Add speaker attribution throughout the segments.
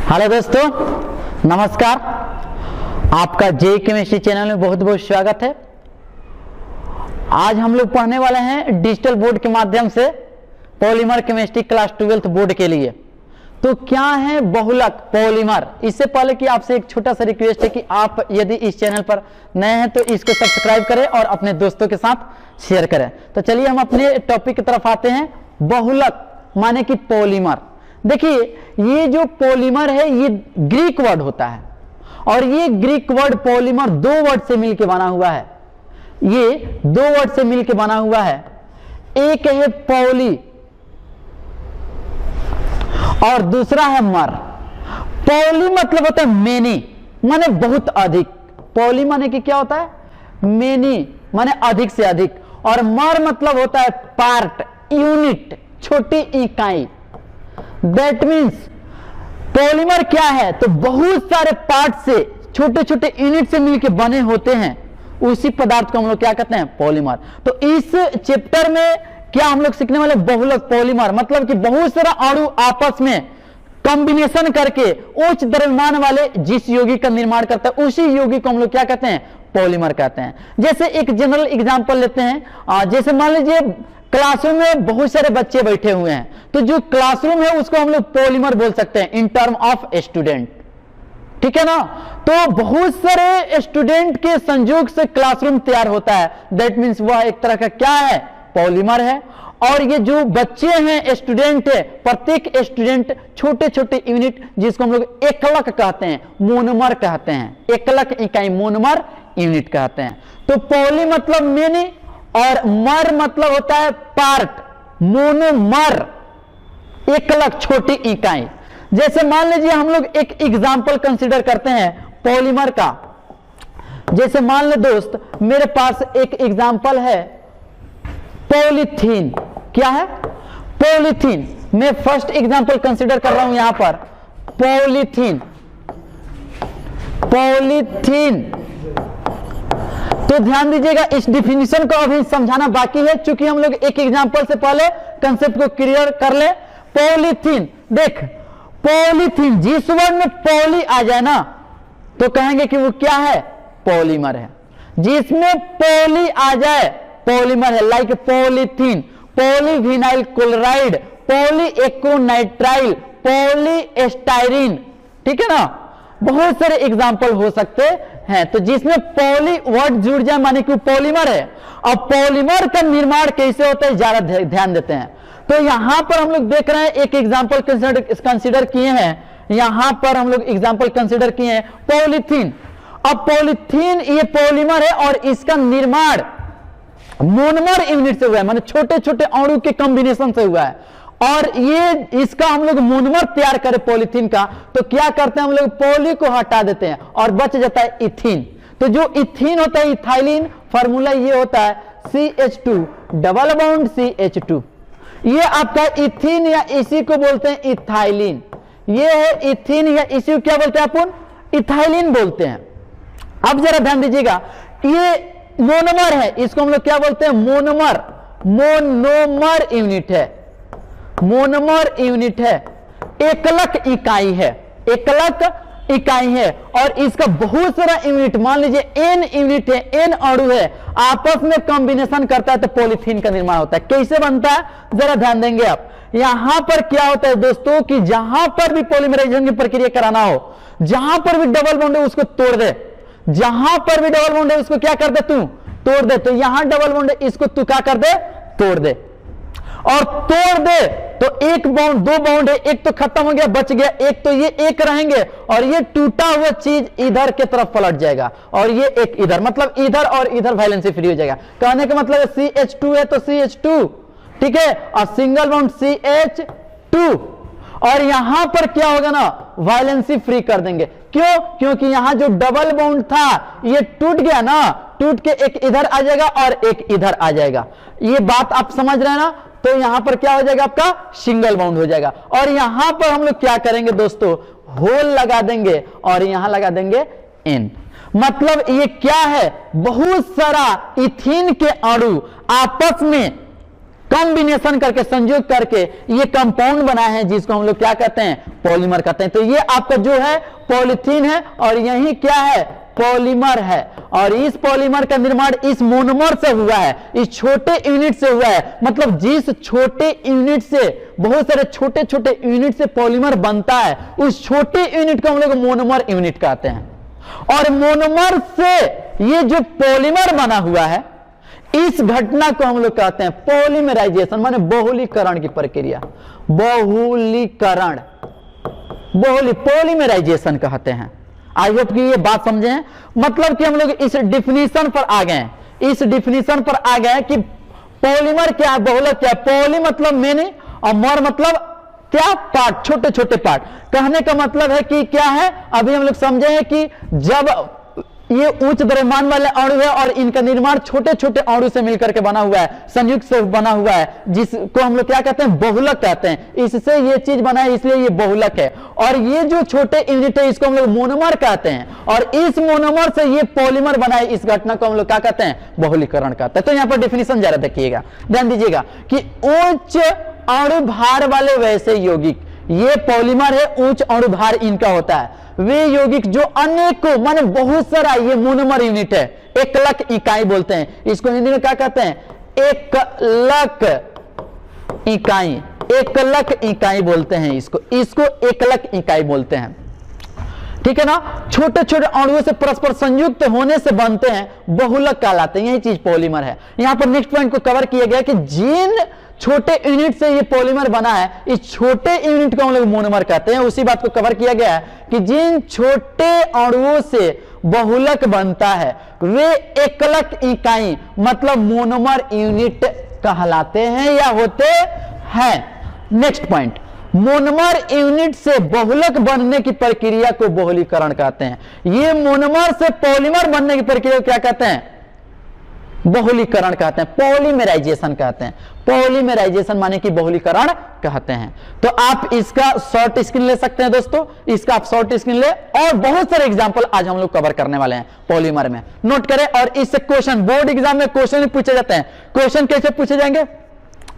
Speaker 1: Hello दोस्तों, नमस्कार। आपका जे केमिस्ट्री चैनल में बहुत बहुत स्वागत है। आज हम लोग पढ़ने वाले हैं डिजिटल बोर्ड के माध्यम से polymer chemistry class 12th board के लिए। तो क्या है बहुलक पॉलीमर। इससे पहले कि आपसे एक छोटा सा रिक्वेस्ट है कि आप यदि इस चैनल पर नए हैं तो इसको सब्सक्राइब करें और अपने दोस्तों के साथ शेयर करें। तो चलिए हम अपने टॉपिक की तरफ आते हैं। बहुलक माने कि पॉलीमर। देखिए, ये जो पॉलीमर है ये ग्रीक वर्ड होता है और ये ग्रीक वर्ड पॉलीमर दो वर्ड से मिलकर बना हुआ है। ये दो वर्ड से मिलकर बना हुआ है। एक है पॉली और दूसरा है मर। पॉली मतलब होता है मेनी, माने बहुत अधिक। पॉली माने कि क्या होता है? मेनी माने अधिक से अधिक। और मर मतलब होता है पार्ट, यूनिट, छोटी इकाई। दैट मीन्स पॉलीमर क्या है? तो बहुत सारे पार्ट से, छोटे छोटे यूनिट से मिलकर बने होते हैं, उसी पदार्थ को हम लोग क्या कहते हैं? पॉलीमर। तो इस चैप्टर में क्या हम लोग सीखने वाले? बहुलक पॉलीमर मतलब कि बहुत सारा अणु आपस में कॉम्बिनेशन करके उच्च द्रव्यमान वाले जिस यौगिक का निर्माण करता है उसी यौगिक को हम लोग क्या कहते हैं? पॉलीमर कहते हैं। जैसे एक जनरल एग्जांपल लेते हैं। जैसे मान लीजिए क्लासरूम में बहुत सारे बच्चे बैठे हुए हैं, तो जो क्लासरूम है उसको हम लोग पॉलीमर बोल सकते हैं इन टर्म ऑफ स्टूडेंट। ठीक है ना? तो बहुत सारे स्टूडेंट के संयोग से क्लासरूम तैयार होता है। दैट मीन्स वह एक तरह का क्या है? पॉलीमर है। और ये जो बच्चे हैं, स्टूडेंट है, प्रत्येक स्टूडेंट छोटे छोटे यूनिट जिसको हम लोग एकलक कहते हैं, मोनोमर कहते हैं। एकलक इकाई मोनोमर यूनिट कहते हैं। तो पॉली मतलब मेनी और मर मतलब होता है पार्ट, मोनोमर, एकलक, छोटी इकाई। जैसे मान लीजिए हम लोग एक एग्जांपल कंसीडर करते हैं पॉलीमर का। जैसे मान ले दोस्त, मेरे पास एक एग्जांपल है पॉलीथीन। क्या है? पॉलीथीन। मैं फर्स्ट एग्जांपल कंसीडर कर रहा हूं यहां पर पॉलीथीन। पॉलीथीन। तो ध्यान दीजिएगा, इस डिफिनीशन को अभी समझाना बाकी है, क्योंकि हम लोग एक एग्जांपल से पहले कंसेप्ट को क्लियर कर ले। पॉलीथीन, देख पॉलीथीन, जिस वर्ड में पॉली आ जाए ना तो कहेंगे कि वो क्या है? पॉलीमर है। जिसमें पॉली आ जाए पॉलीमर है। Like polythene, polyvinyl chloride, polyacrylonitrile, polystyrene. ठीक है ना? बहुत सारे एग्जाम्पल हो सकते हैं। तो जिसमें पॉली वर्ड जुड़ जाए माने कि वो पॉलीमर है। अब पॉलीमर का निर्माण कैसे होता है ज्यादा ध्यान देते हैं। तो यहां पर हम लोग देख रहे हैं एक एग्जाम्पल कंसीडर किए हैं। यहां पर हम लोग एग्जाम्पल कंसीडर किए हैं पॉलीथीन। अब पॉलीथीन ये पॉलीमर है और इसका निर्माण मोनोमर यूनिट से हुआ है, माने छोटे छोटे अणु के कॉम्बिनेशन से हुआ है। और ये इसका हम लोग मोनोमर तैयार करें पॉलीथीन का, तो क्या करते हैं हम लोग? पॉली को हटा देते हैं और बच जाता है इथीन। तो जो इथीन होता है, इथाइलिन, फार्मूला ये होता है CH2 डबल बॉन्ड CH2। ये आपका इथीन या इसी को बोलते हैं इथाइलिन। ये है इथीन या इसी को क्या बोलते हैं अपन? इथाइलिन बोलते हैं। अब जरा ध्यान दीजिएगा, ये मोनोमर है, इसको हम लोग क्या बोलते हैं? मोनोमर। मोनोमर यूनिट है, मोनोमर यूनिट है, एकलक इकाई है, एकलक इकाई है। और इसका बहुत सारा यूनिट, मान लीजिए n यूनिट है, n अणु है, आपस में कॉम्बिनेशन करता है तो पॉलीथीन का निर्माण होता है। कैसे बनता है जरा ध्यान देंगे आप। यहां पर क्या होता है दोस्तों कि जहां पर भी पॉलीमराइजेशन की प्रक्रिया कराना हो, जहां पर भी डबल बॉन्ड है उसको तोड़ दे। जहां पर भी डबल बॉन्ड है उसको क्या कर दे? तू तोड़ दे। तो यहां डबल बॉन्ड है, इसको तू क्या कर दे? तोड़ दे। और तोड़ दे तो एक बाउंड, दो बाउंड है, एक तो खत्म हो गया, बच गया एक। तो ये एक रहेंगे और ये टूटा हुआ चीज इधर के तरफ पलट जाएगा और ये एक इधर, मतलब इधर और इधर वैलेंसी फ्री हो जाएगा। कहने का मतलब है CH2 है तो CH2, ठीक है, और सिंगल बाउंड CH2। और यहां पर क्या होगा ना? वैलेंसी फ्री कर देंगे। क्यों? क्योंकि यहां जो डबल बॉन्ड था ये टूट गया ना, टूट के एक इधर आ जाएगा और एक इधर आ जाएगा। ये बात आप समझ रहे हैं ना? तो यहां पर क्या हो जाएगा? आपका सिंगल बाउंड हो जाएगा। और यहां पर हम लोग क्या करेंगे दोस्तों? होल लगा देंगे और यहां लगा देंगे N। मतलब ये क्या है? बहुत सारा इथीन के अणु आपस में कॉम्बिनेशन करके, संयोग करके ये कंपाउंड बनाए हैं जिसको हम लोग क्या कहते हैं, पॉलीमर कहते हैं। तो ये आपका जो है पॉलीथीन है और यही क्या है, पॉलीमर है। और इस पॉलीमर का निर्माण इस मोनोमर से हुआ है, इस छोटे यूनिट से हुआ है। मतलब जिस छोटे यूनिट से, बहुत सारे छोटे छोटे यूनिट से पॉलीमर बनता है, उस छोटे यूनिट को हम लोग मोनोमर यूनिट कहते हैं। और मोनोमर से ये जो पॉलीमर बना हुआ है, इस घटना को हम लोग कहते हैं पॉलीमराइजेशन, माने बहुलीकरण की प्रक्रिया। बहुलीकरण, पॉलीमराइजेशन कहते हैं। आई होप कि ये बात समझे हैं। मतलब कि हम लोग इस डिफिनीशन पर आ गए हैं, इस डिफिनीशन पर आ गए कि पॉलीमर क्या है, बहुलक क्या है। पॉली मतलब मेनी और मर मतलब क्या, पार्ट, छोटे छोटे पार्ट। कहने का मतलब है कि क्या है, अभी हम लोग समझे हैं कि जब ये उच्च द्रव्यमान वाले अणु है और इनका निर्माण छोटे छोटे अणु से मिलकर के बना हुआ है, संयुक्त से बना हुआ है, जिसको हम लोग क्या कहते हैं, बहुलक कहते हैं। इससे ये चीज बना है इसलिए ये बहुलक है। और ये जो छोटे यूनिट है इसको हम लोग मोनोमर कहते हैं। और इस मोनोमर से ये पॉलीमर बना है, इस घटना को हम लोग क्या कहते हैं, बहुलीकरण कहते हैं। तो यहाँ पर डिफिनीशन जरा देखिएगा, ध्यान दीजिएगा कि उच्च अणु भार वाले वैसे यौगिक, ये पॉलीमर है, उच्च अणु भार इनका होता है। वे यौगिक जो अनेकों, माने बहुत सारा, ये मोनोमर यूनिट है, एकलक इकाई बोलते हैं इसको। हिंदी में क्या कहते हैं, एकलक इकाई, एकलक इकाई बोलते हैं इसको, इसको एकलक इकाई बोलते हैं। ठीक है ना। छोटे छोटे अणुओं से परस्पर संयुक्त होने से बनते हैं, बहुलक कहलाते हैं। यही चीज पॉलीमर है। यहां पर नेक्स्ट पॉइंट को कवर किया गया कि जिन छोटे यूनिट से ये पॉलीमर बना है, इस छोटे यूनिट को हम लोग मोनोमर कहते हैं। उसी बात को कवर किया गया है कि जिन छोटे अणुओं से बहुलक बनता है वे एकलक इकाई मतलब मोनोमर यूनिट कहलाते हैं या होते हैं। नेक्स्ट पॉइंट, मोनोमर यूनिट से बहुलक बनने की प्रक्रिया को बहुलीकरण कहते हैं। ये मोनोमर से पॉलीमर बनने की प्रक्रिया को क्या कहते हैं, बहुलीकरण कहते हैं, पॉलीमराइजेशन कहते हैं। पॉलीमराइजेशन माने कि बहुलीकरण कहते हैं। तो आप इसका शॉर्ट स्क्रीन ले सकते हैं दोस्तों, इसका आप शॉर्ट स्क्रीन ले, और बहुत सारे एग्जांपल आज हम लोग कवर करने वाले हैं पॉलीमर में, नोट करें। और इससे क्वेश्चन, बोर्ड एग्जाम में क्वेश्चन भी पूछे जाते हैं। क्वेश्चन कैसे पूछे जाएंगे,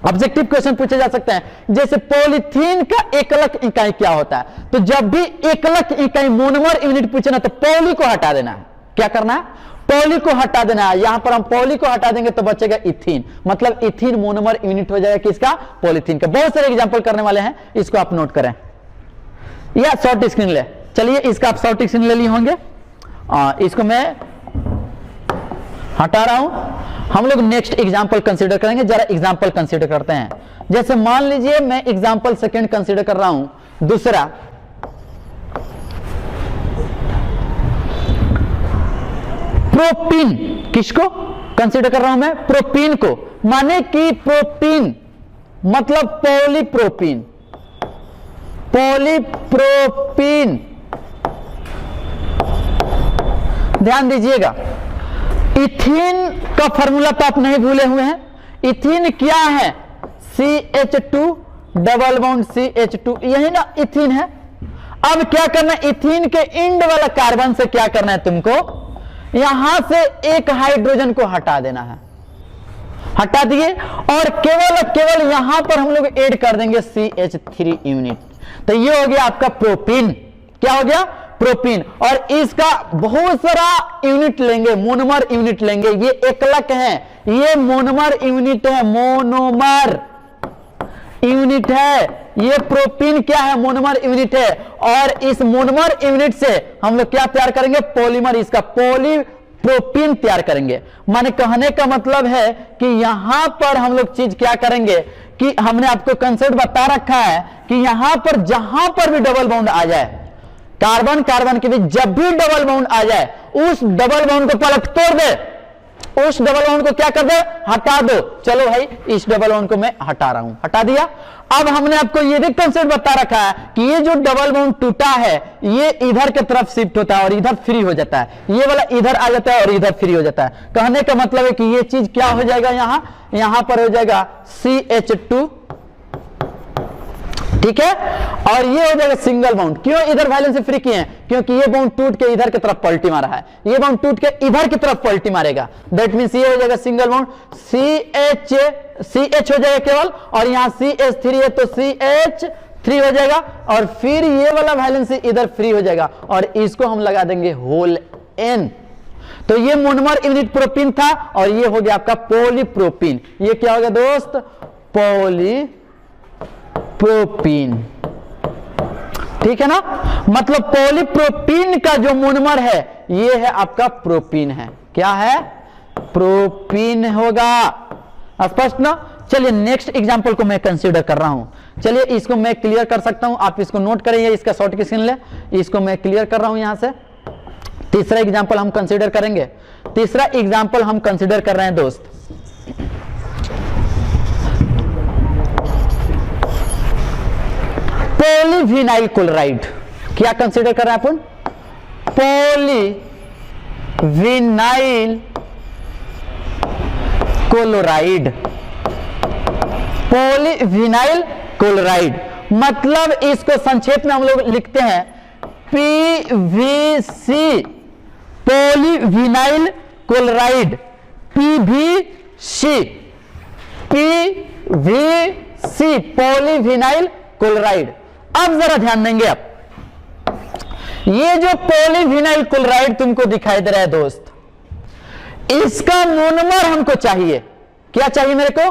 Speaker 1: ऑब्जेक्टिव क्वेश्चन पूछे जा सकते हैं। जैसे पॉलीथीन का एकलक इकाई क्या होता है, तो जब भी एकलक इकाई मोनोमर यूनिट पूछे ना, तो पॉली को हटा देना है। क्या करना है, पॉली को हटा देना है। यहां पर हम पॉली को हटा देंगे तो बचेगा इथीन, मतलब इथीन मोनोमर यूनिट हो जाएगा किसका, पॉलीथीन का। बहुत सारे एग्जांपल करने वाले हैं, इसको आप नोट करें या शॉर्ट स्क्रीन ले। चलिए इसका आप शॉर्ट स्क्रीन ले लिए होंगे, इसको मैं हटा रहा हूं। हम लोग नेक्स्ट एग्जांपल कंसीडर करेंगे। जरा एग्जांपल कंसीडर करते हैं। जैसे मान लीजिए मैं एग्जांपल सेकंड कंसीडर कर रहा हूं, दूसरा प्रोपीन। किसको कंसीडर कर रहा हूं मैं, प्रोपीन को। माने कि प्रोपीन मतलब पॉलीप्रोपीन, पॉलीप्रोपीन। ध्यान दीजिएगा, इथीन का फॉर्मूला तो आप नहीं भूले हुए हैं। इथीन क्या है, CH2 डबल बॉन्ड CH2, यही ना इथीन है। अब क्या करना है, इथीन के इंड वाला कार्बन से क्या करना है तुमको, यहां से एक हाइड्रोजन को हटा देना है। हटा दिए और केवल यहां पर हम लोग ऐड कर देंगे CH3 यूनिट। तो ये हो गया आपका प्रोपीन। क्या हो गया, प्रोपीन। और इसका बहुत सारा यूनिट लेंगे, मोनोमर यूनिट लेंगे। ये एकलक है, ये मोनोमर यूनिट है, मोनोमर यूनिट है। ये प्रोपीन क्या है, मोनोमर यूनिट है। और इस मोनोमर यूनिट से हम लोग क्या तैयार करेंगे, पॉलीमर, इसका पॉलीप्रोपीन तैयार करेंगे। माने कहने का मतलब है कि यहां पर हम लोग चीज क्या करेंगे कि हमने आपको कंसेप्ट बता रखा है कि यहां पर जहां पर भी डबल बॉन्ड आ जाए, कार्बन कार्बन के बीच जब भी डबल बॉन्ड आ जाए, उस डबल बॉन्ड को पलट तोड़ दे, उस डबल बॉन्ड को क्या कर दे, हटा दो। चलो भाई, इस डबल बॉन्ड को मैं हटा रहा हूं, हटा दिया। अब हमने आपको ये भी कंसेप्ट बता रखा है कि ये जो डबल बॉन्ड टूटा है, ये इधर की तरफ शिफ्ट होता है और इधर फ्री हो जाता है। ये वाला इधर आ जाता है और इधर फ्री हो जाता है। कहने का मतलब है कि ये चीज क्या हो जाएगा, यहां पर हो जाएगा CH2 ठीक है। और ये हो जाएगा सिंगल बाउंड। क्यों इधर वैलेंसी फ्री किए हैं? क्योंकि ये बाउंड टूट के इधर की तरफ पलटी मारा है, ये बाउंड टूट के इधर की तरफ पलटी मारेगा। दैट मींस ये हो जाएगा सिंगल बाउंड, CH हो जाएगा केवल, और यहां CH3 है तो CH3 हो जाएगा, और फिर ये वाला वैलेंसी इधर फ्री हो जाएगा, और इसको हम लगा देंगे होल N। तो ये मोनोमर यूनिट प्रोपीन था, और ये हो गया आपका पॉलीप्रोपीन। ये क्या हो गया दोस्त? पॉलीप्रोपीन। ठीक है ना, मतलब पॉलीप्रोपीन का जो मोनोमर है ये है आपका प्रोपीन है। क्या है? प्रोपीन होगा। स्पष्ट ना? चलिए नेक्स्ट एग्जांपल को मैं कंसीडर कर रहा हूं। चलिए इसको मैं क्लियर कर सकता हूं, आप इसको नोट करें, इसका शॉर्ट की स्क्रीन ले, इसको मैं क्लियर कर रहा हूं यहां से। तीसरा एग्जांपल हम कंसीडर करेंगे। तीसरा एग्जांपल हम कंसीडर कर रहे हैं दोस्त, पॉलीविनाइल क्लोराइड। क्या कंसीडर कर रहे हैं अपन? Polyvinyl chloride. पॉलीविनाइल क्लोराइड मतलब इसको संक्षेप में हम लोग लिखते हैं PVC, polyvinyl chloride, PVC, polyvinyl chloride. अब जरा ध्यान देंगे आप, ये जो पॉलीविनाइल क्लोराइड तुमको दिखाई दे रहा है दोस्त, इसका मोनोमर हमको चाहिए। क्या चाहिए मेरे को?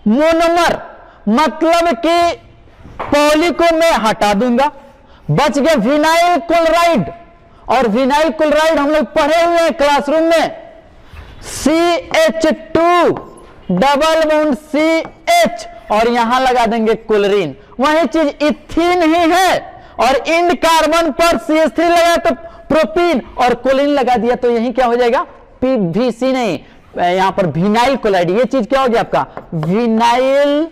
Speaker 1: मोनोमर। मतलब कि पॉली को मैं हटा दूंगा, बच गया विनाइल क्लोराइड। और विनाइल क्लोराइड हम लोग पढ़े हुए हैं क्लासरूम में, CH2 डबल बॉन्ड CH, और यहां लगा देंगे क्लोरीन। वही चीज इथीन ही है, और इंड कार्बन पर CH3 लगा तो प्रोपीन, और क्लोरीन लगा दिया तो यही क्या हो जाएगा? PVC नहीं, यहां पर विनाइल क्लोराइड। ये चीज क्या हो गया आपका? विनाइल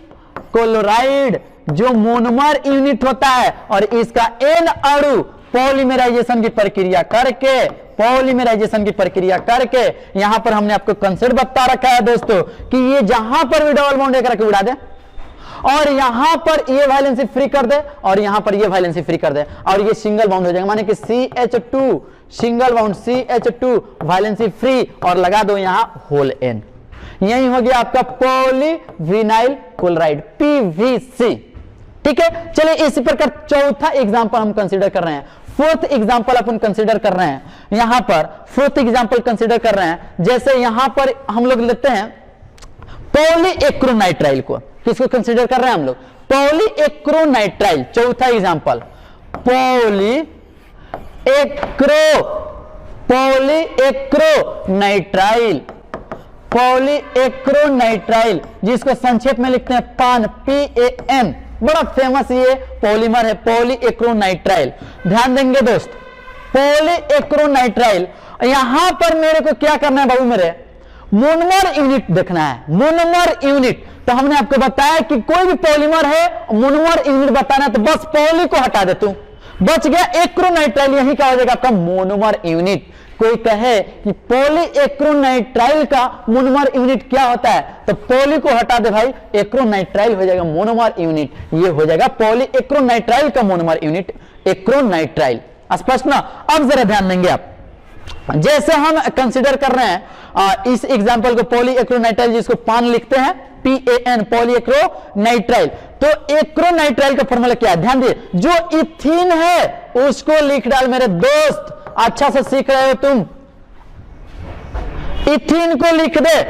Speaker 1: क्लोराइड, जो मोनोमर यूनिट होता है, और इसका N अणु पॉलीमराइजेशन की प्रक्रिया करके यहां पर हमने आपको कंसेप्ट बता रखा है दोस्तों कि ये जहां पर भी डबल बॉन्ड एक रखे उड़ा दे, और यहां पर ये वैलेंसी फ्री कर दे, और यहां पर ये वैलेंसी फ्री कर दे, और ये सिंगल बॉन्ड हो जाएगा। माने कि CH2 single bond CH2 valency free, और लगा दो यहां होल N। यही हो गया आपका पॉलीविनाइल क्लोराइड, PVC। ठीक है, चलिए इसी प्रकार चौथा एग्जांपल हम कंसीडर कर रहे हैं। फोर्थ एग्जांपल अपन कंसीडर कर रहे हैं, यहां पर फोर्थ एग्जांपल कंसीडर कर रहे हैं। जैसे यहां पर हम लोग लेते हैं पॉलीएक्रोनाइट्राइल को। किसको कंसीडर कर रहे हैं हम लोग? पॉलीएक्रोनाइट्राइल। चौथा एग्जांपल पॉलीएक्रोनाइट्राइल, जिसको संक्षेप में लिखते हैं पान, PAN। बड़ा फेमस ये पॉलीमर है, पॉलीएक्रोनाइट्राइल। ध्यान देंगे दोस्त, पॉलीएक्रोनाइट्राइल, यहां पर मेरे को क्या करना है बाबू? मेरे मोनोमर यूनिट देखना है, मोनोमर यूनिट। तो हमने आपको बताया कि कोई भी पॉलीमर है, मोनोमर यूनिट बताना है, तो बस पॉली को हटा दे तू, बच गया एक्रोनाइट्राइल। यही क्या हो जाएगा आपका? Monomer unit. कोई कहे कि पॉलीएक्रोनाइट्राइल का मोनोमर यूनिट क्या होता है, तो पॉली को हटा दे भाई, एक्रोनाइट्राइल हो जाएगा मोनोमर यूनिट। ये हो जाएगा पॉलीएक्रोनाइट्राइल का मोनोमर यूनिट, एक्रोनाइट्राइल। स्पष्ट ना? अब जरा ध्यान देंगे आप, जैसे हम कंसीडर कर रहे हैं इस एग्जांपल को, पॉलीएक्रोनाइट्राइल, जिसको पान लिखते हैं, PAN, पॉलीएक्रोनाइट्राइल। तो एक्रोनाइट्राइल का फॉर्मूला क्या है? ध्यान दिए, जो इथीन है उसको लिख डाल मेरे दोस्त। अच्छा से सीख रहे हो तुम, इथीन को लिख दे।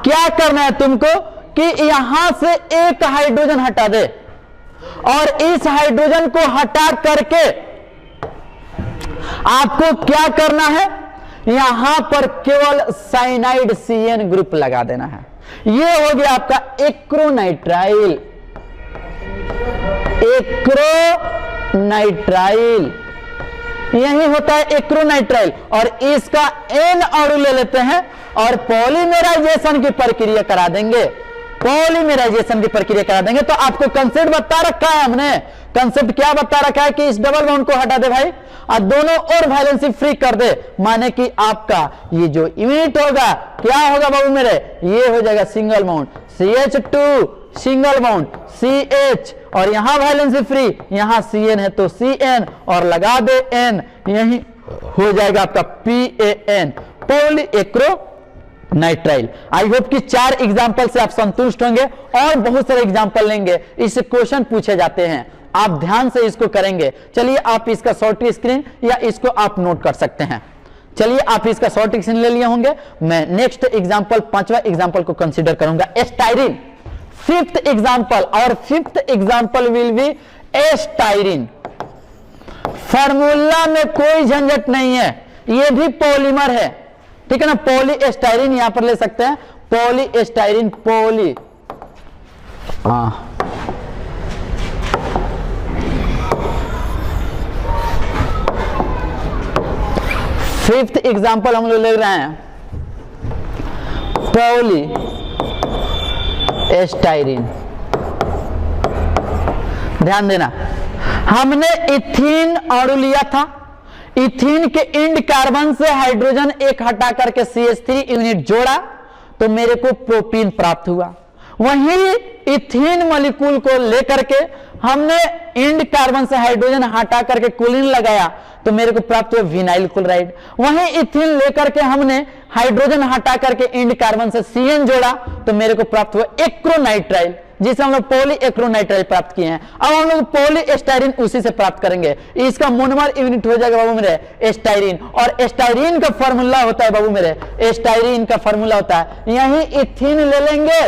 Speaker 1: क्या करना है तुमको कि यहां से एक हाइड्रोजन हटा दे, और इस हाइड्रोजन को हटा करके आपको क्या करना है? यहां पर केवल साइनाइड CN ग्रुप लगा देना है। ये हो गया आपका एक्रोनाइट्राइल, एक्रोनाइट्राइल। यही होता है एक्रोनाइट्राइल, और इसका N अणु ले लेते हैं और पॉलीमराइजेशन की प्रक्रिया करा देंगे, पॉलीमराइजेशन की प्रक्रिया करा देंगे। तो आपको कंसेप्ट बता रखा है हमने। कंसेप्ट क्या बता रखा है कि इस डबल बॉन्ड को हटा दे भाई, और दोनों और वैलेंसी फ्री कर दे। माने कि आपका ये जो यूनिट होगा क्या होगा बाबू मेरे? ये हो जाएगा single bond CH2 single bond CH और यहां वैलेंसी फ्री, यहां CN है तो CN और लगा दे N, यही हो जाएगा आपका PAN, पॉली एक्रोनाइट्राइल। आई होप कि 4 एग्जाम्पल से आप संतुष्ट होंगे और बहुत सारे एग्जाम्पल लेंगे, इससे क्वेश्चन पूछे जाते हैं, आप ध्यान से इसको करेंगे। चलिए आप इसका शॉर्ट स्क्रीन या इसको आप नोट कर सकते हैं। चलिए आप इसका शॉर्ट स्क्रीन ले लिए होंगे। मैं नेक्स्ट एग्जाम्पल 5वां एग्जाम्पल को कंसीडर करूंगा, स्टाइरिन। 5th एग्जाम्पल और 5th example will be styrene. Formula में कोई झंझट नहीं है, ये भी पॉलीमर है, ठीक है ना। पॉली स्टाइरिन यहां पर ले सकते हैं, poly styrene, poly 5th example हम लोग ले रहे हैं पॉली स्टाइरिन। ध्यान देना, हमने इथीन अणु लिया था, इथीन के इंड कार्बन से हाइड्रोजन एक हटा करके CH3 यूनिट जोड़ा तो मेरे को प्रोपीन प्राप्त हुआ। वहीं इथीन मॉलिक्यूल को लेकर के हमने इंड कार्बन से हाइड्रोजन हटा करके क्लोरीन लगाया तो मेरे को प्राप्त हुआ विनाइल क्लोराइड। वहीं इथीन लेकर के हमने हाइड्रोजन हटा करके इंड कार्बन से CN जोड़ा तो मेरे को प्राप्त हुआ एक्रोनाइट्राइल, जिसे हम लोग पॉली एक्रोनाइट्राइल प्राप्त किए हैं। अब हम लोग पॉली स्टाइरिन उसी से प्राप्त करेंगे, इसका मोनोमर यूनिट हो जाएगा बाबू मेरे स्टाइरिन, और स्टाइरिन का फॉर्मूला होता है बाबू मेरे, स्टाइरिन का फॉर्मूला होता है, यही इथीन ले लेंगे,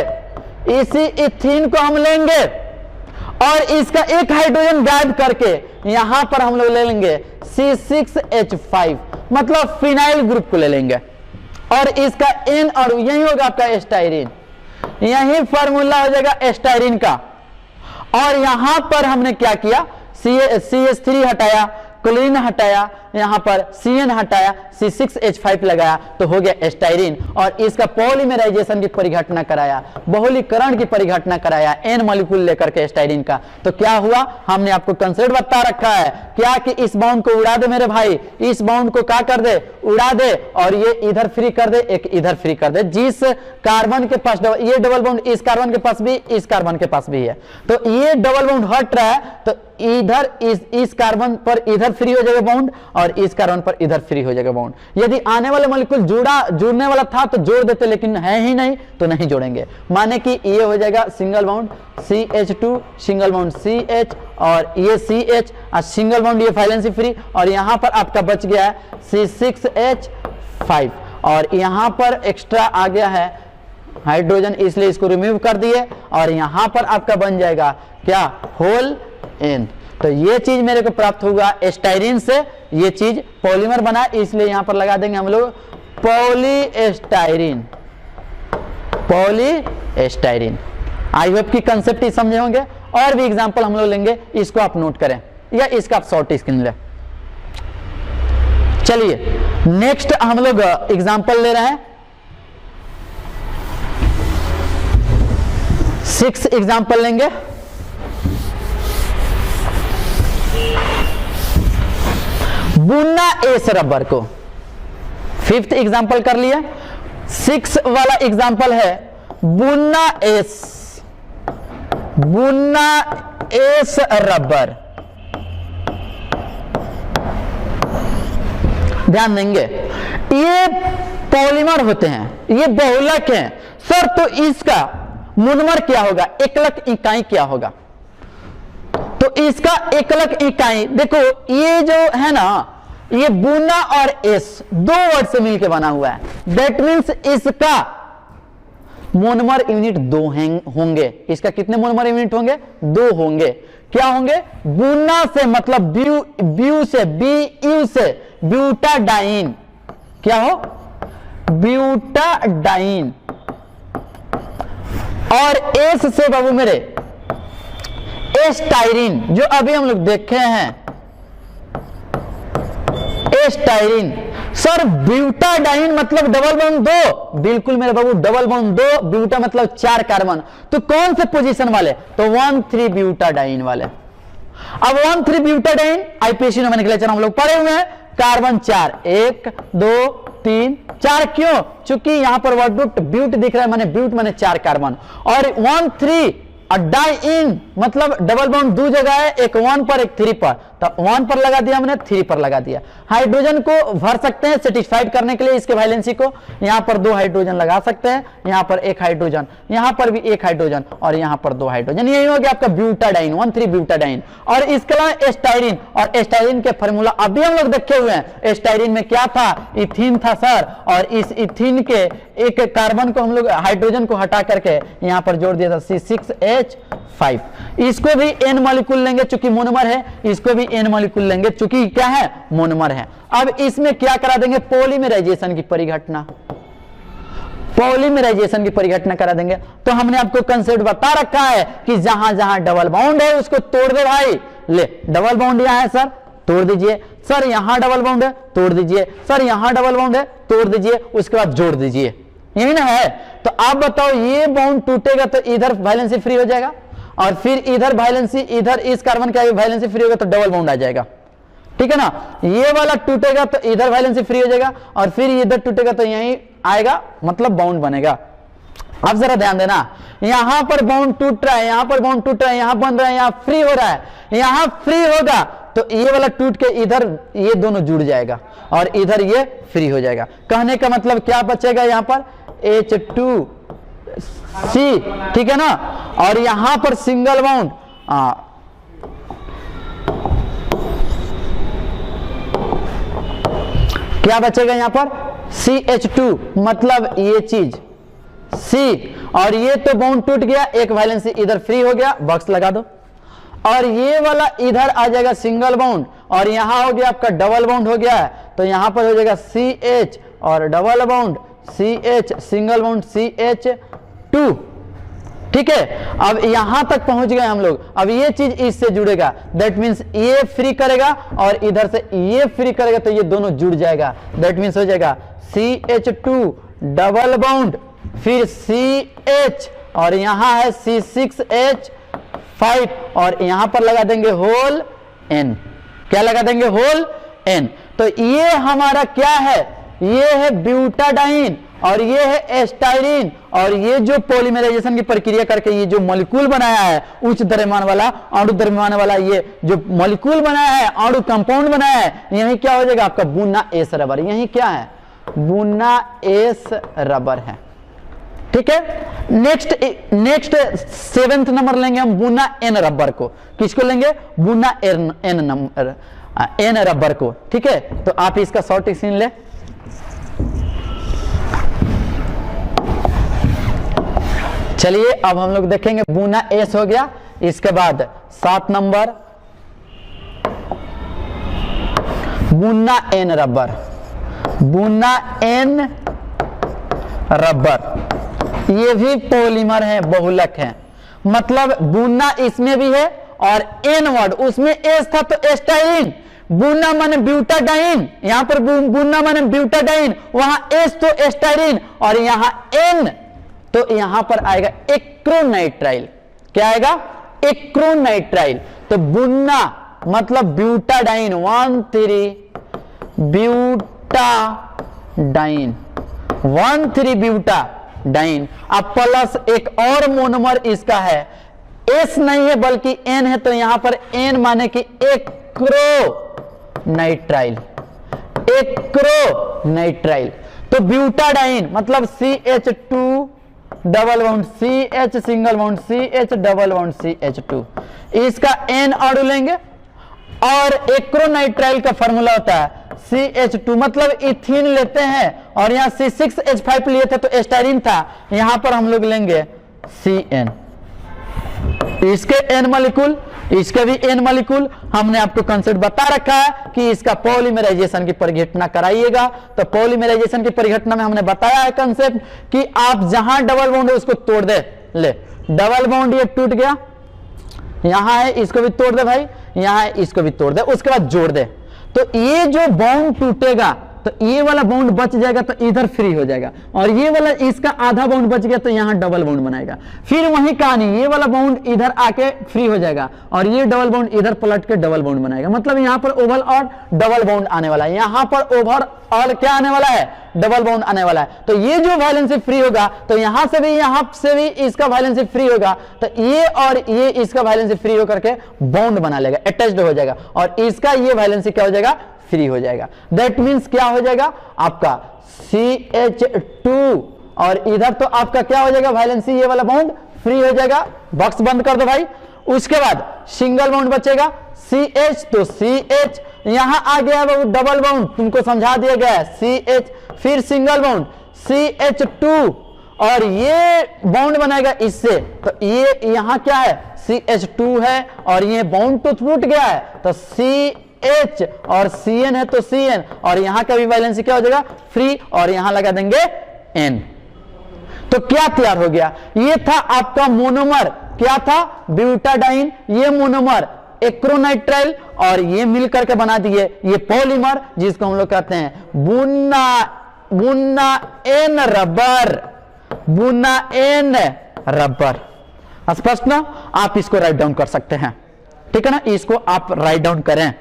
Speaker 1: इसी इथीन को हम लेंगे और इसका एक हाइड्रोजन गायब करके यहां पर हम लोग ले लेंगे C6H5, मतलब फिनाइल ग्रुप को ले लेंगे और इसका N अणु यही होगा आपका स्टाइरिन, यही फॉर्मूला हो जाएगा स्टाइरिन का। और यहां पर हमने क्या किया, CH3 हटाया, क्लोरीन हटाया, यहां पर CN हटाया, C6H5 लगाया तो हो गया स्टाइरिन, और इसका पॉलीमराइजेशन की परिघटना कराया, बहुलीकरण की परिघटना कराया N मॉलिक्यूल लेकर के स्टाइरिन का। तो क्या हुआ, हमने आपको कंसेप्ट बता रखा है क्या कि इस बॉन्ड को उड़ा दे मेरे भाई, इस बॉन्ड को क्या कर दे, उड़ा दे, और ये इधर फ्री कर दे, एक इधर फ्री कर दे। जिस कार्बन के पास ये डबल बॉन्ड इस कार्बन के पास भी, इस कार्बन के पास भी है, तो ये डबल बॉन्ड हट रहा है तो इधर इस कार्बन पर इधर फ्री हो जाएगा बॉन्ड और इस कार्बन पर इधर फ्री हो जाएगा बॉन्ड। यदि आने वाले मॉलिक्यूल जुड़ने वाला था तो जोड़ देते, लेकिन है ही नहीं तो नहीं जोड़ेंगे। माने कि ये हो जाएगा single bond CH2, single bond CH, और ये CH और सिंगल बॉन्ड ये वैलेंसी फ्री, और यहां पर आपका बच गया है C6H5, और यहां पर एक्स्ट्रा आ गया है हाइड्रोजन, इसलिए इसको रिमूव कर दिए, और यहां पर आपका बन जाएगा क्या, होल N। तो ये चीज मेरे को प्राप्त होगा स्टाइरिन से, ये चीज पॉलीमर बना, इसलिए यहां पर लगा देंगे हम लोग पॉलीस्टाइरिन, पॉलीस्टाइरिन। आई होप की कंसेप्ट ही समझे होंगे। और भी एग्जांपल हम लोग लेंगे, इसको आप नोट करें या इसका आप शॉर्ट स्क्रीन ले। चलिए नेक्स्ट हम लोग एग्जांपल ले रहे हैं, 6 एग्जांपल लेंगे। बुना एस रबर को 5th एग्जांपल कर लिया, 6 वाला एग्जांपल है बुना एस रबर। ध्यान देंगे, ये पॉलीमर होते हैं, ये बहुलक हैं सर, तो इसका मोनोमर क्या होगा, एकलक इकाई क्या होगा, तो इसका एकलक इकाई देखो, ये जो है ना, ये बुना और एस 2 वर्ड से मिलकर बना हुआ है, दैट मीन्स इसका मोनोमर यूनिट 2 होंगे। इसका कितने मोनोमर यूनिट होंगे, 2 होंगे। क्या होंगे, बुना से मतलब ब्यू से, BU से ब्यूटाडाइन, क्या हो, ब्यूटाडाइन, और एस से बाबू मेरे स्टाइरिन, जो अभी हम लोग देखे हैं स्टाइरिन। सर ब्यूटाडाइन मतलब डबल बॉन्ड 2, बिल्कुल मेरे बाबू डबल बॉन्ड 2, ब्यूटा मतलब 4 कार्बन, तो कौन से पोजीशन वाले, तो 1,3 ब्यूटाडाइन वाले। अब 1,3 ब्यूटाडाइन आईपीएसी नोमेनक्लेचर हम लोग पढ़े हुए हैं, कार्बन 4, 1 2 3 4, क्यों, चूंकि यहां पर वर्ड ब्यूट दिख रहा है, माने ब्यूट माने 4 कार्बन, और 1,3 और डाई इन मतलब डबल बॉन्ड दो जगह है, एक 1 पर एक 3 पर, तो 1 पर लगा दिया हमने, 3 पर लगा दिया। हाइड्रोजन को भर सकते हैं सेटिस्फाइड करने के लिए इसके वैलेंसी को, यहां पर 2 हाइड्रोजन लगा सकते हैं, यहां पर 1 हाइड्रोजन, यहां पर भी 1 हाइड्रोजन और यहां पर 2 हाइड्रोजन। यही हो गया आपका ब्यूटाडाइन, 1,3 ब्यूटाडाइन। और इसके अलावा एस्टाइरिन, और एस्टाइरिन के फॉर्मूला अभी हम लोग देखे हुए हैं। एस्टाइरिन में क्या था, इथीन था सर, और इस इथीन के एक कार्बन को हम लोग हाइड्रोजन को हटा करके यहां पर जोड़ दिया था C6H5। इसको भी n मॉलिक्यूल लेंगे चूंकि मोनोमर है, इसको भी n मॉलिक्यूल लेंगे चूंकि क्या है, मोनोमर है। अब इसमें क्या करा देंगे, पॉलीमराइजेशन की परिघटना, पॉलीमराइजेशन की परिघटना करा देंगे। तो हमने आपको कंसेप्ट बता रखा है कि जहां जहां डबल बॉन्ड है उसको तोड़ दे भाई। ले डबल बॉन्ड यहां है सर, तोड़ दीजिए, सर यहां डबल बॉन्ड है, तोड़ दीजिए, सर यहां डबल बॉन्ड है, तोड़ दीजिए, उसके बाद जोड़ दीजिए, यही ना है। तो आप बताओ ये बॉन्ड टूटेगा तो इधर वैलेंसी फ्री हो जाएगा, और फिर इधर वैलेंसी, इधर इस कार्बन का वैलेंसी फ्री होगा तो डबल बॉन्ड आ जाएगा, ठीक है ना। ये वाला टूटेगा तो इधर वैलेंसी फ्री हो जाएगा, और फिर इधर टूटेगा तो यही आएगा, मतलब बॉन्ड बनेगा। अब जरा ध्यान देना, यहां पर बॉन्ड टूट रहा है, यहां पर बॉन्ड टूट रहा है, यहां बन रहा है, यहां फ्री हो रहा है, यहां फ्री होगा तो ये वाला टूट के इधर ये दोनों जुड़ जाएगा और इधर ये फ्री हो जाएगा। कहने का मतलब क्या बचेगा, यहां पर H2C, ठीक है ना, और यहां पर सिंगल बॉन्ड, क्या बचेगा यहां पर CH2, मतलब ये चीज C, और ये तो बॉन्ड टूट गया, एक वैलेंसी इधर फ्री हो गया, बॉक्स लगा दो, और ये वाला इधर आ जाएगा सिंगल बॉन्ड, और यहां हो गया आपका डबल बॉन्ड हो गया है, तो यहां पर हो जाएगा CH और double bond CH, single bond CH2, ठीक है। अब यहां तक पहुंच गए हम लोग। अब ये चीज इससे जुड़ेगा, दैट मीन्स ये फ्री करेगा और इधर से ये फ्री करेगा तो ये दोनों जुड़ जाएगा, दैट मीन्स हो जाएगा CH2 डबल बॉन्ड, फिर CH, और यहां है C6H5, और यहां पर लगा देंगे होल N। क्या लगा देंगे, होल N। तो ये हमारा क्या है, ये है ब्यूटाडाइन और ये है एस्टाइरिन, और ये जो पॉलीमराइजेशन की प्रक्रिया करके ये जो मॉलिक्यूल बनाया है, उच्च द्रव्यमान वाला, अणु द्रव्यमान वाला, ये जो मॉलिक्यूल बनाया है, अणु कंपाउंड बनाया है, यही क्या हो जाएगा आपका बुना एस रबर। यही क्या है, बुना एस रबर है, ठीक है। नेक्स्ट 7th नंबर लेंगे हम बुना एन रबर को। किसको लेंगे, बुना एन रबर को, ठीक है। तो आप इसका शॉर्ट स्क्रीन ले, चलिए अब हम लोग देखेंगे बुना एस हो गया। इसके बाद 7 नंबर बुना एन रबर, बुना एन रबर, ये भी पॉलीमर है, बहुलक है, मतलब बुना इसमें भी है और एन वर्ड उसमें एस था तो एस्टाइरिन, बुना माने ब्यूटाडाइन, यहां पर बुना माने ब्यूटाडाइन, वहां एस तो एस्टाइरिन, और यहां एन तो यहां पर आएगा एक्रोनाइट्राइल। क्या आएगा, एक्रोनाइट्राइल। तो बुना मतलब ब्यूटाडाइन, 1,3 ब्यूटाडाइन, 1,3 ब्यूटाडाइन। अब प्लस एक और मोनोमर इसका है, एस नहीं है बल्कि एन है, तो यहां पर एन माने कि एक्रोनाइट्राइल, एक्रोनाइट्राइल। तो ब्यूटाडाइन मतलब CH2 double bond CH, single bond CH, double bond CH2, इसका N अणु लेंगे, और एक्रोनाइट्राइल का फॉर्मूला होता है CH2, मतलब इथीन लेते हैं, और यहां C6H5 लिए थे तो एस्टाइरिन था, यहां पर हम लोग लेंगे CN, इसके N मॉलिक्यूल, इसके भी N मॉलिक्यूल। हमने आपको कंसेप्ट बता रखा है कि इसका पॉलीमराइजेशन की परिघटना कराइएगा। तो पॉलीमराइजेशन की परिघटना में हमने बताया है कंसेप्ट कि आप जहां डबल बॉन्ड है उसको तोड़ दे। ले डबल बॉन्ड ये टूट गया, यहां है, इसको भी तोड़ दे भाई, यहां है, इसको भी तोड़ दे, उसके बाद जोड़ दे। तो ये जो बॉन्ड टूटेगा तो ये वाला बॉन्ड बच जाएगा तो इधर फ्री हो जाएगा, और ये वाला इसका आधा बॉन्ड बच गया तो यहाँ डबल बॉन्ड बनाएगा। फिर वही कहानी, ये वाला बॉन्ड इधर आके फ्री हो जाएगा और ये डबल बॉन्ड इधर पलट के डबल बॉन्ड बनाएगा। मतलब यहाँ पर ओवरऑल और डबल बॉन्ड आने वाला है, यहाँ पर ओवरऑल क्या आने वाला है, डबल बॉन्ड आने वाला है। तो ये जो वैलेंसी फ्री होगा तो यहां से भी इसका वैलेंसी फ्री होगा, तो ये और ये इसका वैलेंसी फ्री होकर के बॉन्ड बना लेगा, अटैच्ड हो जाएगा, और इसका ये वैलेंसी क्या हो जाएगा, फ्री हो जाएगा। दैट मींस क्या हो जाएगा आपका CH2, और इधर तो आपका क्या हो जाएगा वैलेंसी, ये वाला बॉन्ड फ्री हो जाएगा। बॉक्स बंद कर दो भाई। उसके बाद सिंगल बॉन्ड बचेगा CH, तो CH यहां आ गया वो डबल बॉन्ड, तुमको समझा दिया गया है CH, फिर सिंगल बॉन्ड CH2, और ये बॉन्ड बनाएगा इससे, तो ये यहां क्या है CH2 है, और ये बॉन्ड तो टूट गया है, तो CH और CN है तो CN, और यहां का भी वैलेंसी क्या हो जाएगा, फ्री, और यहां लगा देंगे N। तो क्या तैयार हो गया, ये था आपका मोनोमर, क्या था ब्यूटाडाइन, ये मोनोमर एक्रोनाइट्राइल, और ये मिलकर के बना दिए ये पॉलीमर, जिसको हम लोग कहते हैं बुना एन रबर, बुना एन रबर। स्पष्ट ना, आप इसको राइट डाउन कर सकते हैं, ठीक है ना, इसको आप राइट डाउन करें,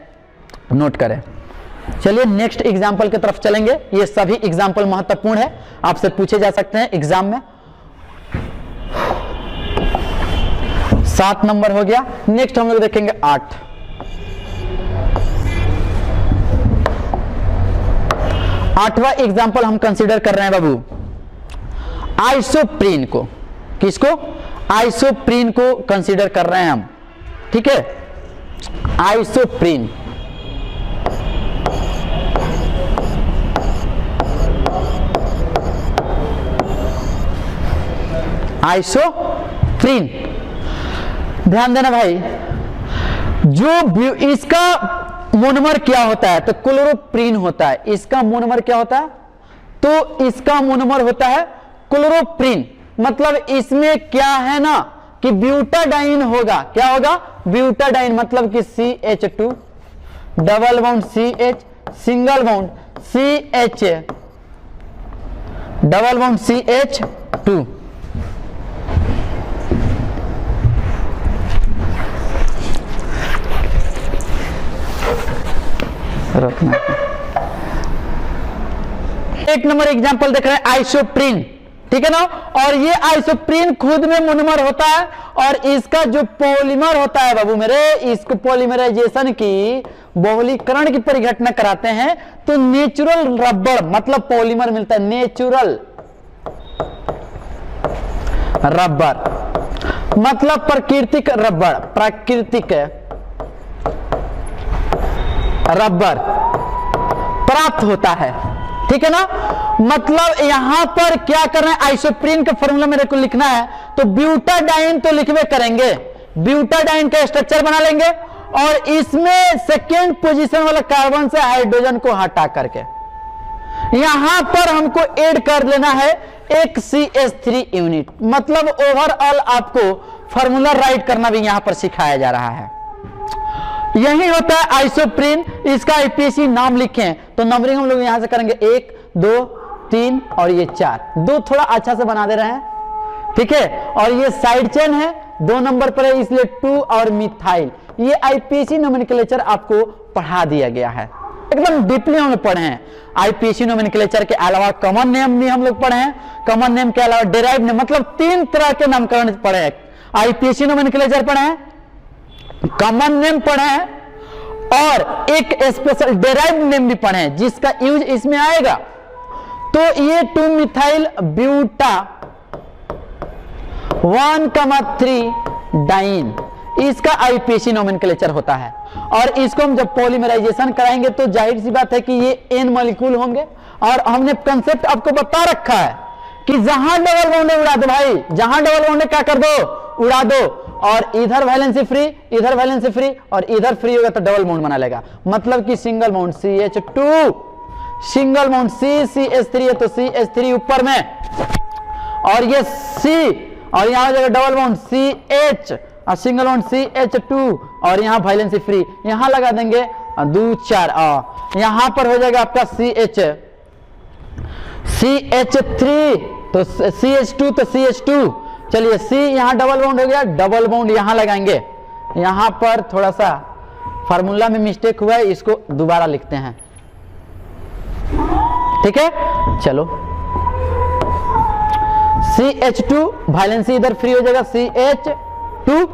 Speaker 1: नोट करें। चलिए नेक्स्ट एग्जाम्पल की तरफ चलेंगे। ये सभी एग्जाम्पल महत्वपूर्ण है, आपसे पूछे जा सकते हैं एग्जाम में। 7 नंबर हो गया। नेक्स्ट हम लोग देखेंगे 8। आठवां एग्जाम्पल हम कंसीडर कर रहे हैं बाबू आइसोप्रीन को। किसको, आइसोप्रीन को कंसीडर कर रहे हैं हम, ठीक है। आइसोप्रीन, आइसोप्रीन, ध्यान देना भाई, जो इसका मोनोमर क्या होता है, तो क्लोरोप्रीन होता है। इसका मोनोमर क्या होता है, तो इसका मोनोमर होता है क्लोरोप्रीन। मतलब इसमें क्या है ना कि ब्यूटाडाइन होगा, क्या होगा, ब्यूटाडाइन, मतलब कि CH2 double bond CH, single bound CH, double bond CH2। रखना। एक नंबर एग्जांपल देख रहे हैं आइसोप्रीन, ठीक है ना। और ये आइसोप्रीन खुद में मोनोमर होता है, और इसका जो पॉलीमर होता है बाबू मेरे, इसको पॉलीमराइजेशन की बहुलीकरण की परिघटना कराते हैं तो नेचुरल रबर, मतलब पॉलीमर मिलता है, नेचुरल रबर मतलब प्राकृतिक रबर, प्राकृतिक रबर प्राप्त होता है, ठीक है ना। मतलब यहां पर क्या कर रहे हैं, आइसोप्रीन का फॉर्मूला मेरे को लिखना है, तो ब्यूटाडाइन तो लिखवे करेंगे, ब्यूटाडाइन का स्ट्रक्चर बना लेंगे, और इसमें सेकेंड पोजीशन वाला कार्बन से हाइड्रोजन को हटा करके यहां पर हमको ऐड कर लेना है एक CH3 यूनिट। मतलब ओवरऑल आपको फॉर्मूला राइट करना भी यहां पर सिखाया जा रहा है। यही होता है आइसोप्रीन। इसका IPC नाम लिखें तो नंबरिंग हम लोग यहां से करेंगे 1 2 3 और ये 4, 2 थोड़ा अच्छा से बना दे रहे हैं, ठीक है। और ये साइड चेन है, 2 नंबर पर है, इसलिए 2 और मिथाइल। ये IPC नोमेनक्लेचर आपको पढ़ा दिया गया है, एकदम डीपली हम लोग पढ़े हैं। IPC नोमेनक्लेचर के अलावा कॉमन नेम भी हम लोग पढ़े हैं, कॉमन नेम के अलावा डेराइव नेम, मतलब 3 तरह के नामकरण पढ़े हैं। IPC नोमेनक्लेचर पढ़े हैं, कॉमन नेम पढ़े हैं, और एक स्पेशल डेराइव नेम भी पढ़े हैं जिसका यूज इसमें आएगा। तो ये 2 मिथाइल ब्यूटा 1,3 डाइन, इसका IPC नोमेनक्लेचर होता है। और इसको हम जब पॉलीमराइजेशन कराएंगे तो जाहिर सी बात है कि ये N मॉलिक्यूल होंगे। और हमने कंसेप्ट आपको बता रखा है कि जहां डबल बॉन्ड उड़ा दो भाई, जहां डबल बॉन्ड क्या कर दो, उड़ा दो, और इधर वैलेंसी फ्री, इधर वैलेंसी फ्री, और इधर फ्री होगा तो डबल बॉन्ड बना लेगा। मतलब कि single bond CH2, single bond CH3 है तो CH3 ऊपर में, और ये C, और यहां हो जाएगा डबल बॉन्ड CH, और सिंगल बॉन्ड CH2, और यहां वैलेंसी फ्री, यहां लगा देंगे 2 4 यहां पर हो जाएगा आपका CH3 तो CH2 तो CH2, चलिए C यहां डबल बॉन्ड हो गया, डबल बॉन्ड यहां लगाएंगे। यहां पर थोड़ा सा फार्मूला में मिस्टेक हुआ है, इसको दोबारा लिखते हैं, ठीक है। चलो CH2 वैलेंसी इधर फ्री हो जाएगा CH2,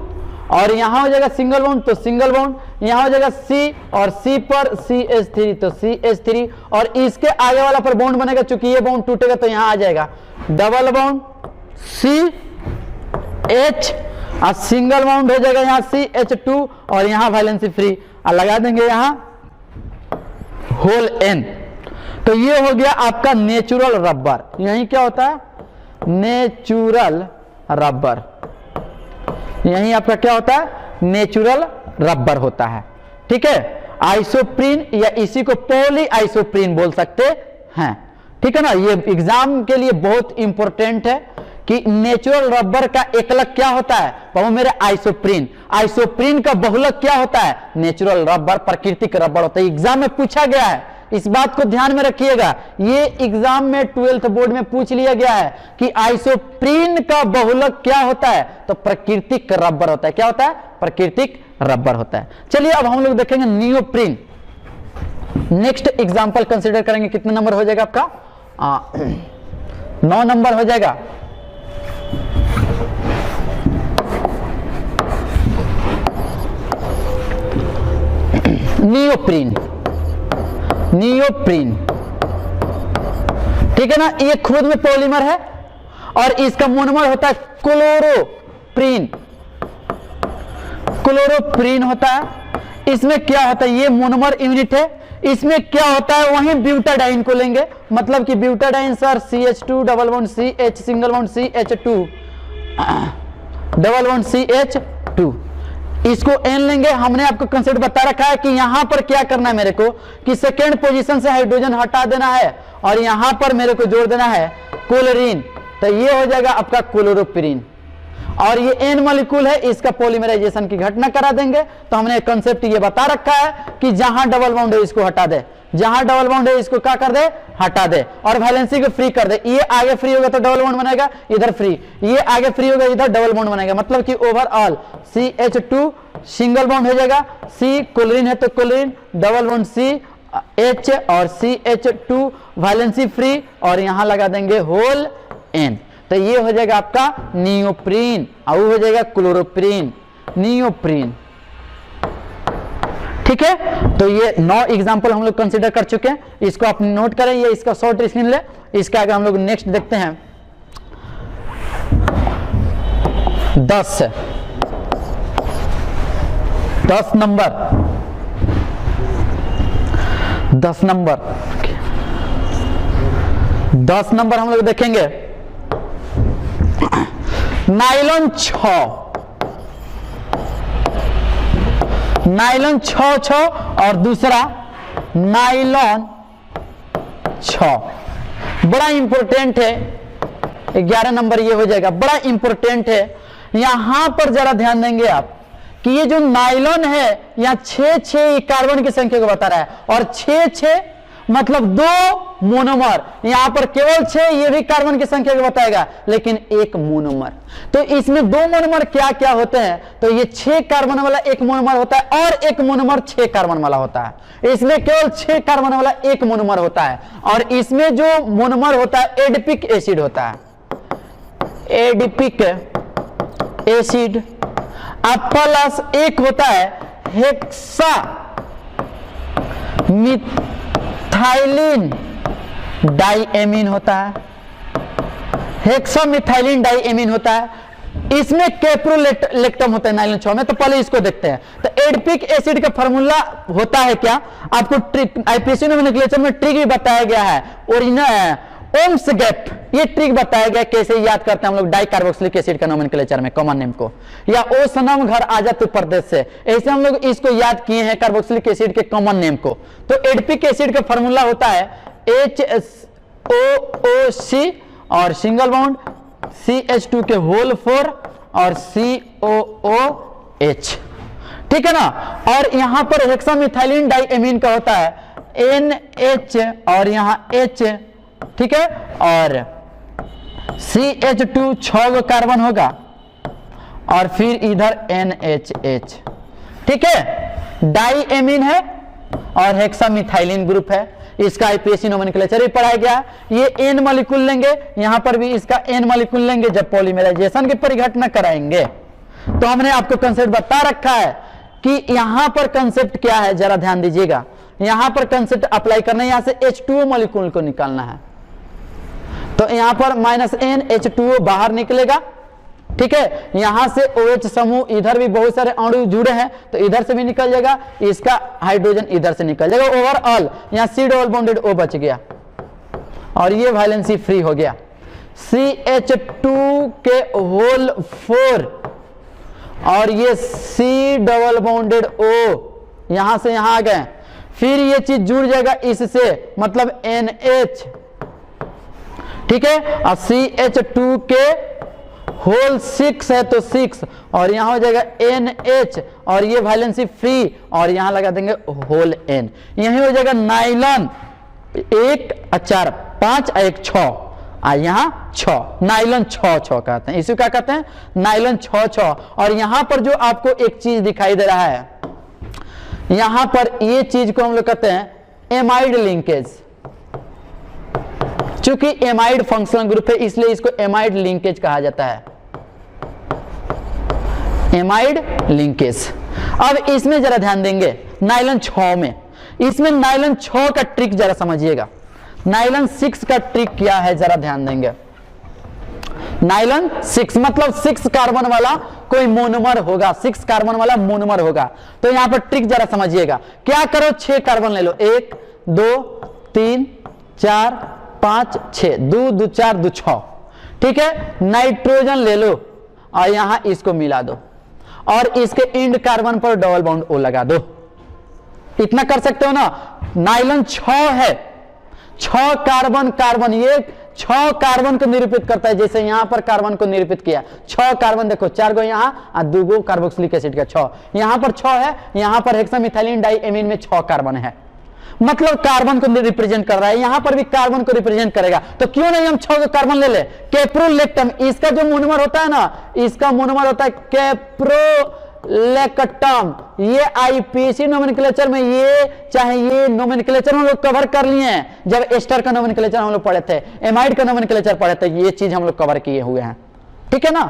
Speaker 1: और यहां हो जाएगा सिंगल बॉन्ड तो सिंगल बॉन्ड, यहां हो जाएगा C और C पर CH3 तो CH3, और इसके आगे वाला पर बॉन्ड बनेगा, चूंकि ये बॉन्ड टूटेगा तो यहां आ जाएगा डबल बॉन्ड CH और सिंगल बॉन्ड हो जाएगा यहां CH2, और यहां वैलेंसी फ्री और लगा देंगे यहां होल N। तो ये हो गया आपका नेचुरल रबर। यही क्या होता है, नेचुरल रबर, यही आपका क्या होता है, नेचुरल रबर होता है, ठीक है। आइसोप्रीन या इसी को पॉली आइसोप्रीन बोल सकते हैं, ठीक है ना। ये एग्जाम के लिए बहुत इंपॉर्टेंट है कि नेचुरल रबर का एकलक क्या होता है, वो मेरे आइसोप्रीन, आइसोप्रीन का बहुलक क्या होता है, नेचुरल रबर, प्राकृतिक रबर होता है। एग्जाम में पूछा गया है, इस बात को ध्यान में रखिएगा। ये एग्जाम में 12th बोर्ड में पूछ लिया गया है कि आइसोप्रीन का बहुलक क्या होता है, तो प्राकृतिक रबर होता है। क्या होता है, प्राकृतिक रबर होता है। चलिए अब हम लोग देखेंगे नियोप्रीन। नेक्स्ट एग्जांपल कंसीडर करेंगे। कितने नंबर हो जाएगा आपका, 9 नंबर हो जाएगा। नियोप्रीन, नियोप्रीन, ठीक है ना। ये खुद में पॉलीमर है और इसका मोनोमर होता है क्लोरोप्रीन, क्लोरोप्रीन होता है। इसमें क्या होता है, ये मोनोमर यूनिट है। इसमें क्या होता है, वहीं ब्यूटाडाइन को लेंगे, मतलब कि butadiene sir CH2 double bond CH single bond CH2 double bond CH2, इसको N लेंगे। हमने आपको कंसेप्ट बता रखा है कि यहां पर क्या करना है मेरे को, कि सेकेंड पोजीशन से हाइड्रोजन हटा देना है और यहां पर मेरे को जोड़ देना है क्लोरीन, तो ये हो जाएगा आपका क्लोरोप्रीन। और ये N मॉलिक्यूल है, इसका पॉलीमराइजेशन की घटना करा देंगे। तो हमने कंसेप्ट ये बता रखा है कि जहां डबल बॉन्ड है इसको हटा दे, जहां डबल बॉन्ड है इसको क्या कर दे, हटा दे, और वैलेंसी को फ्री कर दे। ये आगे फ्री होगा तो डबल बॉन्ड बनेगा, इधर फ्री, ये आगे फ्री होगा इधर डबल बॉन्ड बनेगा, मतलब कि ओवरऑल CH2 सिंगल बॉन्ड हो जाएगा, C क्लोरीन है तो क्लोरीन, डबल बॉन्ड CH और CH2 वैलेंसी फ्री, और यहां लगा देंगे होल N। तो ये हो जाएगा आपका नियोप्रीन, और हो जाएगा क्लोरोप्रीन, नियोप्रीन, ठीक है। तो ये 9 एग्जांपल हम लोग कंसीडर कर चुके हैं, इसको आप नोट करें, ये इसका शॉर्ट स्क्रीन ले। इसका आगे हम लोग नेक्स्ट देखते हैं 10 नंबर, 10 नंबर हम लोग देखेंगे नाइलॉन 6 और दूसरा नाइलॉन 6, बड़ा इंपॉर्टेंट है। 11 नंबर ये हो जाएगा, बड़ा इंपॉर्टेंट है। यहां पर जरा ध्यान देंगे आप कि ये जो नाइलॉन है यहां 6 कार्बन की संख्या को बता रहा है, और 6 मतलब 2 मोनोमर, यहां पर केवल 6 ये भी कार्बन की संख्या को बताएगा, लेकिन 1 मोनोमर। तो इसमें 2 मोनोमर क्या क्या होते हैं, तो ये 6 कार्बन वाला 1 मोनोमर होता है, और 1 मोनोमर 6 कार्बन वाला होता है। इसमें केवल 6 कार्बन वाला 1 मोनोमर होता है, और इसमें जो मोनोमर होता है एडिपिक एसिड होता है, एडिपिक एसिड। अब प्लस 1 होता है हेक्सा मिथाइलिन डाइएमीन होता है, हेक्सा मिथाइलिन डाइएमीन होता है। इसमें कैप्रोलेक्टम होता है नाइलॉन 6 में। तो पहले इसको देखते हैं। तो एडिपिक एसिड का फार्मूला होता है क्या, आपको ट्रिक आईपीसी नोमेनक्लेचर में ट्रिक भी बताया गया है, ओरिजिनल ओम्स गैप, ये ट्रिक बताया गया कैसे याद करते हैं हम लोग डाइकार्बोक्सिलिक एसिड का नोमेनक्लेचर में कॉमन नेम को, या ओ सनम घर आजा तू परदेश से, ऐसे हम लोग इसको याद किए हैं कार्बोक्सिलिक एसिड के कॉमन नेम को। तो एडिपिक एसिड का फार्मूला होता है HOOC और सिंगल बॉन्ड CH2 के होल 4 और COOH, ठीक है ना। और यहां पर हेक्सामिथाइलिन डाइएमीन का होता है NH और यहाँ H, ठीक है, और CH2 6 गो कार्बन होगा और फिर इधर NHH, ठीक है, डाई एमीन है और हेक्सामिथाइलिन ग्रुप है। इसका आईपीएसी नोमेनक्लेचर भी पढ़ाया गया। ये N मॉलिक्यूल लेंगे, यहां पर भी इसका N मॉलिक्यूल लेंगे जब पॉलीमराइजेशन की परिघटना कराएंगे। तो हमने आपको कंसेप्ट बता रखा है कि यहां पर कंसेप्ट क्या है, जरा ध्यान दीजिएगा। यहां पर कंसेप्ट अप्लाई करना है, यहां से H2O मॉलिक्यूल को निकालना है। तो यहां पर -N H2O बाहर निकलेगा, ठीक है। यहां से OH समूह, इधर भी बहुत सारे अणु जुड़े हैं तो इधर से भी निकल जाएगा, इसका हाइड्रोजन इधर से निकल जाएगा। ओवरऑल यहां C डबल बॉन्डेड O बच गया और ये वैलेंसी फ्री हो गया। CH2 के होल 4 और ये C डबल बॉन्डेड O यहां से यहां आ गए, फिर ये चीज जुड़ जाएगा इससे, मतलब NH, ठीक है। और CH2 के होल 6 है तो 6 और यहां हो जाएगा NH और ये वैलेंसी फ्री और यहां लगा देंगे होल N, यही हो जाएगा नाइलॉन 1 4 5 1 6 और यहां 6, नाइलॉन 6 कहते हैं, इसी क्या कहते हैं, नाइलॉन 6। और यहां पर जो आपको एक चीज दिखाई दे रहा है, यहां पर ये चीज को हम लोग कहते हैं एमाइड लिंकेज। चूंकि एमाइड फंक्शनल ग्रुप है इसलिए इसको एमाइड लिंकेज कहा जाता है, एमाइड लिंकेज। अब इसमें जरा ध्यान देंगे नाइलॉन 6 में, इसमें नाइलॉन 6 का ट्रिक जरा समझिएगा। नाइलॉन 6 का ट्रिक क्या है, जरा ध्यान देंगे। नाइलॉन 6 मतलब 6 कार्बन वाला कोई मोनोमर होगा, 6 कार्बन वाला मोनोमर होगा। तो यहां पर ट्रिक जरा समझिएगा। क्या करो, 6 कार्बन ले लो, 1 2 3 4 5 6, 2 2 4 2 6, ठीक है। नाइट्रोजन ले लो और यहां इसको मिला दो और इसके इंड कार्बन पर डबल बॉन्ड O लगा दो। इतना कर सकते हो ना। नाइलॉन 6 है, 6 कार्बन कार्बन, ये 6 कार्बन को निरूपित करता है, जैसे यहां पर कार्बन को निरूपित किया। 6 कार्बन देखो, 4 गो यहां और 2 गो कार्बोक्सिलिक एसिड का 6, यहां पर 6 है, यहां पर हेक्सामिथाइलिन डाइएमीन में 6 कार्बन है, मतलब कार्बन को रिप्रेजेंट कर रहा है। यहां पर भी कार्बन को रिप्रेजेंट करेगा, तो क्यों नहीं हम 6 कार्बन ले ले। कैप्रोलेक्टम, इसका जो मोनोमर होता है ना, इसका मोनोमर होता है कैप्रोलेक्टम। ये आईपीसी नोमेनक्लेचर में, ये चाहे ये नोमेनक्लेचर हम लोग कवर कर लिए हैं, जब एस्टर का नोमेनक्लेचर हम लोग पढ़े थे, एमाइड का नोमेनक्लेचर पढ़े थे, ये चीज हम लोग कवर किए हुए हैं, ठीक है ना।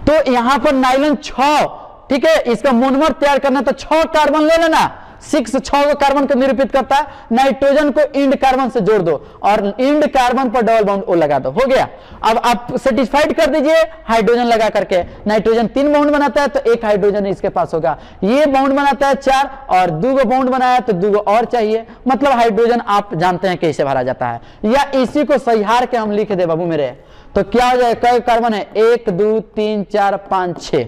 Speaker 1: तो यहां पर नाइलॉन 6, ठीक है, इसका मोनोमर तैयार करना तो 6 कार्बन ले लेना, 6 कार्बन को निरूपित करता है। नाइट्रोजन को इंड कार्बन से जोड़ दो और इंड कार्बन पर डबल बॉन्ड O लगा दो, हो गया। अब आप सेटिस्फाइड कर दीजिए हाइड्रोजन लगा करके। नाइट्रोजन 3 बॉन्ड बनाता है तो 1 हाइड्रोजन इसके पास होगा, ये बॉन्ड बनाता है 4 और 2 गो बॉन्ड बनाया तो 2 गो और चाहिए, मतलब हाइड्रोजन आप जानते हैं कैसे भरा जाता है। या इसी को सही हार के हम लिख दे बाबू मेरे, तो क्या हो जाए, कई कार्बन है, 1 2 3 4 5 6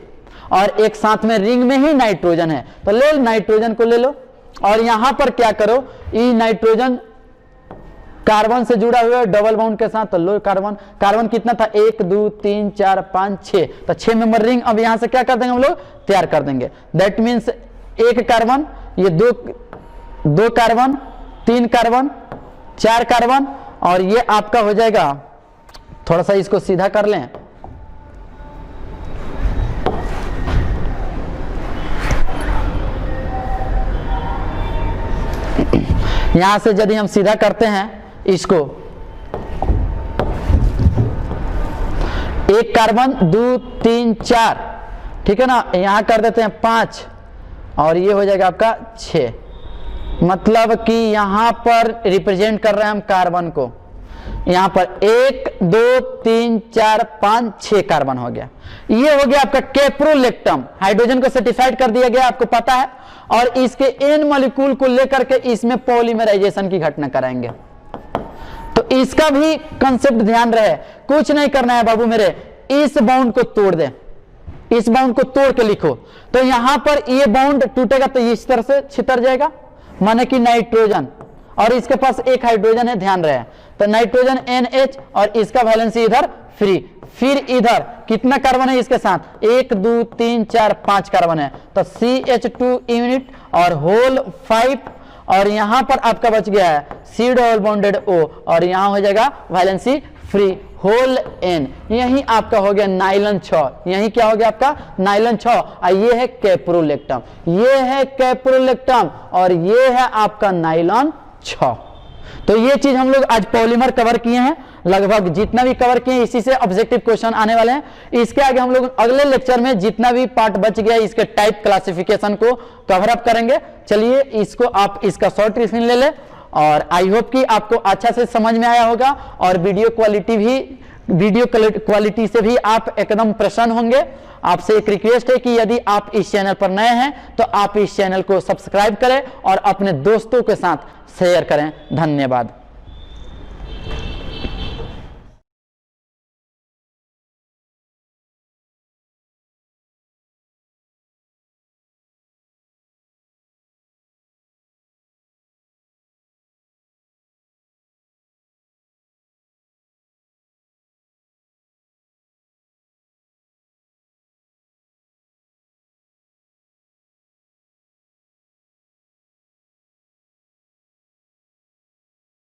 Speaker 1: और एक साथ में रिंग में ही नाइट्रोजन है, तो ले नाइट्रोजन को ले लो। और यहां पर क्या करो, ई नाइट्रोजन कार्बन से जुड़ा हुआ है डबल बॉन्ड के साथ, तो लो कार्बन, कार्बन कितना था, 1 2 3 4 5 6, तो 6 मेंबर रिंग अब यहां से क्या कर देंगे हम लोग, तैयार कर देंगे। दैट मीन्स 1 कार्बन, ये 2 कार्बन, 3 कार्बन, 4 कार्बन और ये आपका हो जाएगा, थोड़ा सा इसको सीधा कर लें, यहां से यदि हम सीधा करते हैं इसको, 1 कार्बन 2 3 4, ठीक है ना, यहां कर देते हैं 5 और ये हो जाएगा आपका 6, मतलब कि यहां पर रिप्रेजेंट कर रहे हैं हम कार्बन को। यहां पर 1 2 3 4 5 6 कार्बन हो गया, ये हो गया आपका कैप्रोलेक्टम। हाइड्रोजन को सर्टिफाइड कर दिया गया, आपको पता है, और इसके N मॉलिक्यूल को लेकर के इसमें पॉलीमराइजेशन की घटना कराएंगे। तो इसका भी कंसेप्ट ध्यान रहे, कुछ नहीं करना है बाबू मेरे, इस बाउंड को तोड़ दे, इस बाउंड को तोड़ के लिखो, तो यहां पर ये बाउंड टूटेगा तो इस तरह से छितर जाएगा, माने कि नाइट्रोजन, और इसके पास 1 हाइड्रोजन है, ध्यान रहे, तो नाइट्रोजन NH और इसका वैलेंसी इधर फ्री। फिर इधर कितना कार्बन है इसके साथ, 1 2 3 4 5 कार्बन है, तो CH2 यूनिट और होल 5 और यहाँ पर आपका बच गया है C डबल बॉन्डेड O, और यहाँ हो जाएगा वैलेंसी फ्री होल N। यही आपका हो गया नाइलन 6, यही क्या हो गया आपका नाइलन 6। और ये है कैप्रोलेक्टम, ये है कैप्रोलेक्टम, और ये है आपका नाइलॉन 6। तो ये चीज हम लोग आज पॉलीमर कवर किए हैं, लगभग जितना भी कवर किए इसी से ऑब्जेक्टिव क्वेश्चन आने वाले हैं। इसके आगे हम लोग अगले लेक्चर में जितना भी पार्ट बच गया इसके टाइप क्लासिफिकेशन को कवर अप करेंगे। चलिए इसको आप इसका शॉर्ट रिविजन ले ले, और आई होप कि आपको अच्छा से समझ में आया होगा, और वीडियो क्वालिटी से भी आप एकदम प्रसन्न होंगे। आपसे एक रिक्वेस्ट है कि यदि आप इस चैनल पर नए हैं तो आप इस चैनल को सब्सक्राइब करें और अपने दोस्तों के साथ शेयर करें। धन्यवाद।